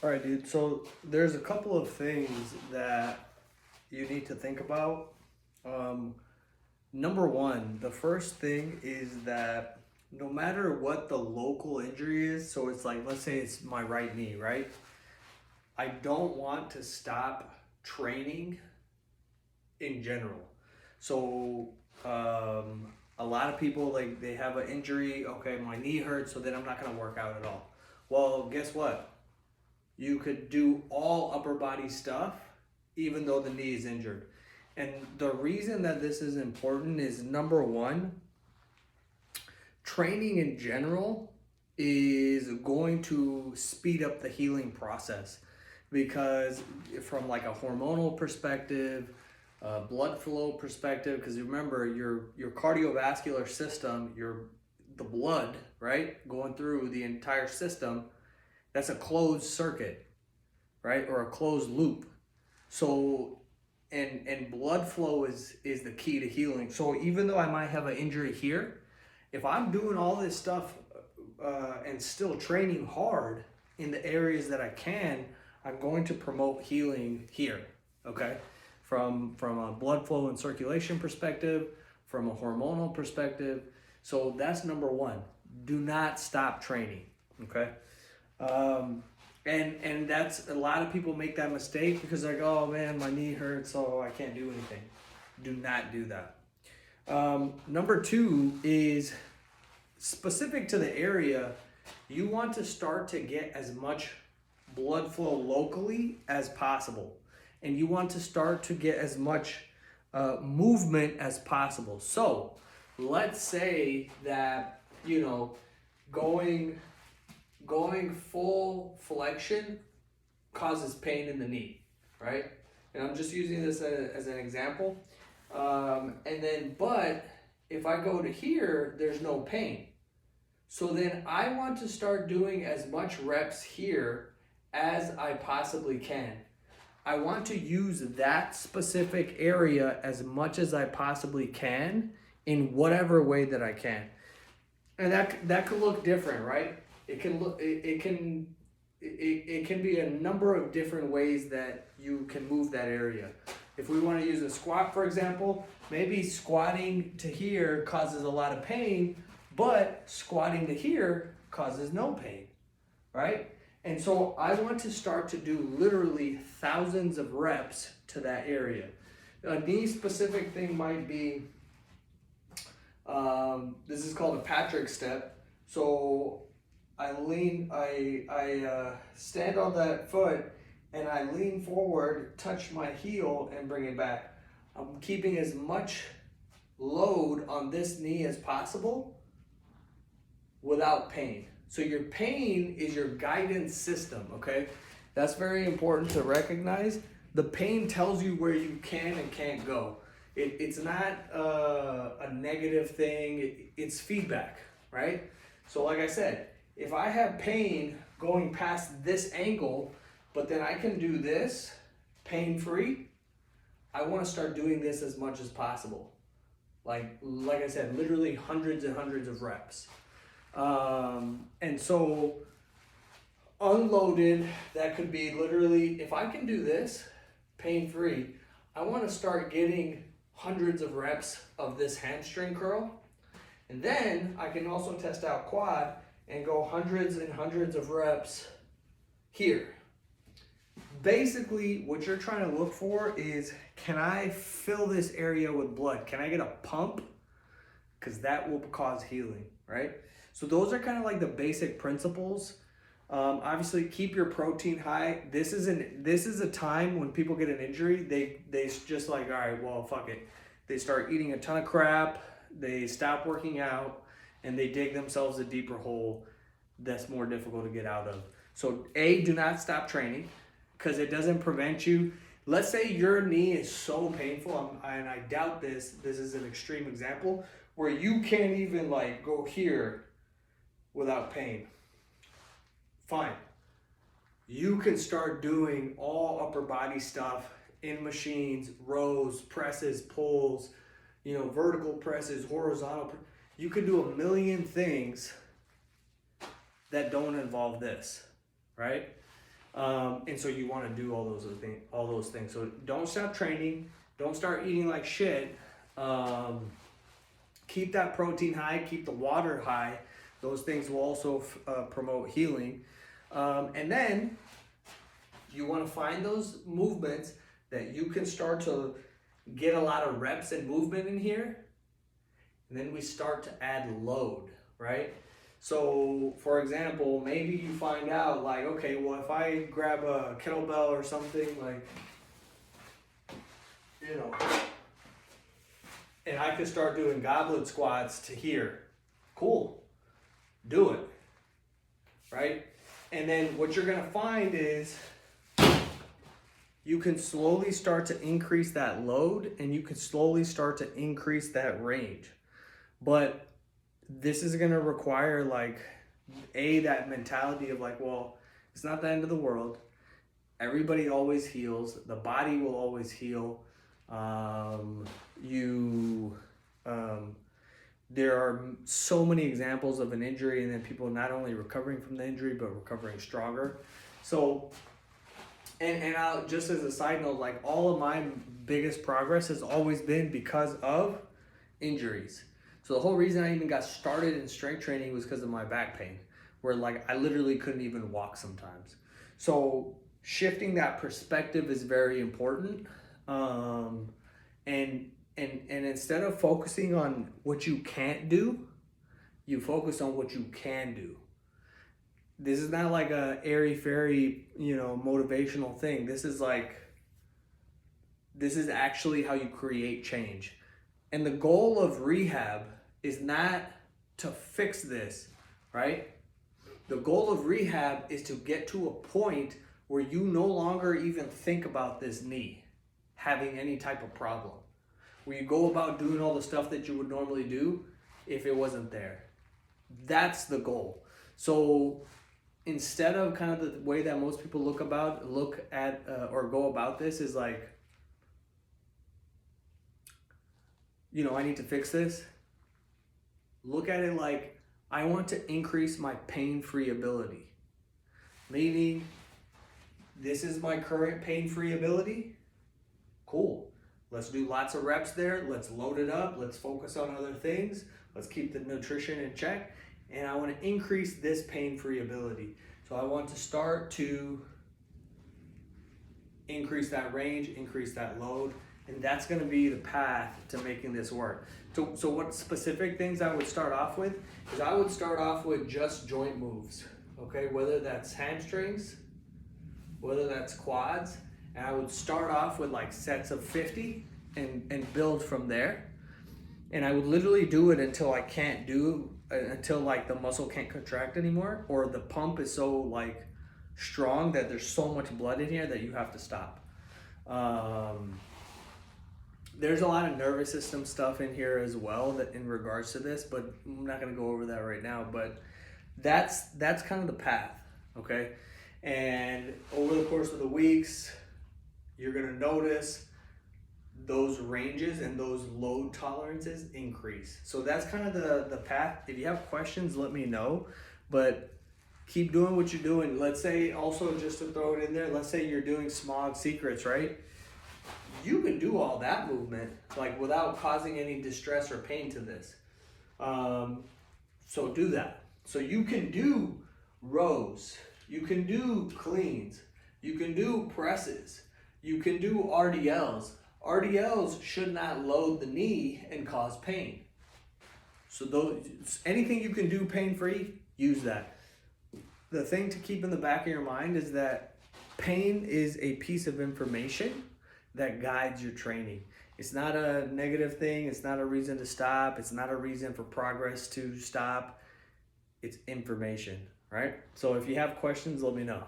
All right, dude. So there's a couple of things that you need to think about. Um, Number one, the first thing is that no matter what the local injury is, so it's like, let's say it's my right knee, right? I don't want to stop training in general. So, a lot of people, like, they have an injury. Okay, my knee hurts, so then I'm not going to work out at all. Well, guess what? You could do all upper body stuff even though the knee is injured. And the reason that this is important is number one, training in general is going to speed up the healing process because from like a hormonal perspective, blood flow perspective, because remember your cardiovascular system, the blood, right, going through the entire system, that's a closed circuit, right, or a closed loop. So and blood flow is the key to healing. So even though I might have an injury here, if I'm doing all this stuff and still training hard in the areas that I can, I'm going to promote healing here. Okay, from a blood flow and circulation perspective, from a hormonal perspective. So that's number one. Do not stop training. Okay. Um, and that's a lot of people make that mistake because they're like, oh man, my knee hurts, so I can't do anything. Do not do that. Number two is specific to the area. You want to start to get as much blood flow locally as possible, and you want to start to get as much movement as possible. So, let's say that going going full flexion causes pain in the knee, right? And I'm just using this as an example. And then, but if I go to here, there's no pain. So then I want to start doing as much reps here as I possibly can. I want to use that specific area as much as I possibly can in whatever way that I can. And that could look different, right? It can be a number of different ways that you can move that area. If we want to use a squat, for example, maybe squatting to here causes a lot of pain, but squatting to here causes no pain, right? And so I want to start to do literally thousands of reps to that area. A knee specific thing might be, this is called a Patrick step. So I stand on that foot and I lean forward, touch my heel and bring it back. I'm keeping as much load on this knee as possible without pain. So your pain is your guidance system, okay? That's very important to recognize. The pain tells you where you can and can't go. It's not a negative thing, it's feedback, right? So like I said, if I have pain going past this angle, but then I can do this pain-free, I want to start doing this as much as possible. Like I said, literally hundreds and hundreds of reps. And so unloaded, that could be literally, if I can do this pain-free, I want to start getting hundreds of reps of this hamstring curl. And then I can also test out quad and go hundreds and hundreds of reps here. Basically, what you're trying to look for is, can I fill this area with blood? Can I get a pump? Because that will cause healing, right? So those are kind of like the basic principles. Obviously, keep your protein high. This is a time when people get an injury, they just like, all right, well, fuck it. They start eating a ton of crap. They stop working out, and they dig themselves a deeper hole that's more difficult to get out of. So do not stop training because it doesn't prevent you. Let's say your knee is so painful, and I doubt this is an extreme example, where you can't even like go here without pain. Fine. You can start doing all upper body stuff in machines, rows, presses, pulls, vertical presses, horizontal. You can do a million things that don't involve this, right? And so you want to do all those things. So don't stop training. Don't start eating like shit. Keep that protein high. Keep the water high. Those things will also promote healing. And then you want to find those movements that you can start to get a lot of reps and movement in here. And then we start to add load, right? So, for example, maybe you find out like, okay, well, if I grab a kettlebell or something like, you know, and I could start doing goblet squats to here, cool, do it, right? And then what you're gonna find is you can slowly start to increase that load and you can slowly start to increase that range. But this is going to require like that mentality of like, well, it's not the end of the world. Everybody always heals. The body will always heal. There are so many examples of an injury and then people not only recovering from the injury, but recovering stronger. So, and I'll, just as a side note, like all of my biggest progress has always been because of injuries. So the whole reason I even got started in strength training was because of my back pain, where like I literally couldn't even walk sometimes. So shifting that perspective is very important. And instead of focusing on what you can't do, you focus on what you can do. This is not like a airy-fairy, motivational thing. This is actually how you create change. And the goal of rehab is not to fix this, right? The goal of rehab is to get to a point where you no longer even think about this knee having any type of problem. Where you go about doing all the stuff that you would normally do if it wasn't there. That's the goal. So instead of kind of the way that most people look at or go about this is like, I need to fix this. Look at it like, I want to increase my pain-free ability. Meaning, this is my current pain-free ability. Cool. Let's do lots of reps there. Let's load it up. Let's focus on other things. Let's keep the nutrition in check. And I want to increase this pain-free ability. So I want to start to increase that range, increase that load. And that's going to be the path to making this work. So what specific things I would start off with is I would start off with just joint moves, okay? Whether that's hamstrings, whether that's quads, and I would start off with like sets of 50 and build from there. And I would literally do it until until like the muscle can't contract anymore, or the pump is so like strong that there's so much blood in here that you have to stop. There's a lot of nervous system stuff in here as well that in regards to this, but I'm not going to go over that right now. But that's kind of the path, okay? And over the course of the weeks, you're going to notice those ranges and those load tolerances increase. So that's kind of the path. If you have questions, let me know. But keep doing what you're doing. Let's say also, just to throw it in there, let's say you're doing Smog Secrets, right? You can do all that movement like without causing any distress or pain to this. So do that. So you can do rows, you can do cleans, you can do presses, you can do RDLs. RDLs should not load the knee and cause pain. So anything you can do pain-free, use that. The thing to keep in the back of your mind is that pain is a piece of information that guides your training. It's not a negative thing. It's not a reason to stop. It's not a reason for progress to stop. It's information, right? So if you have questions, let me know.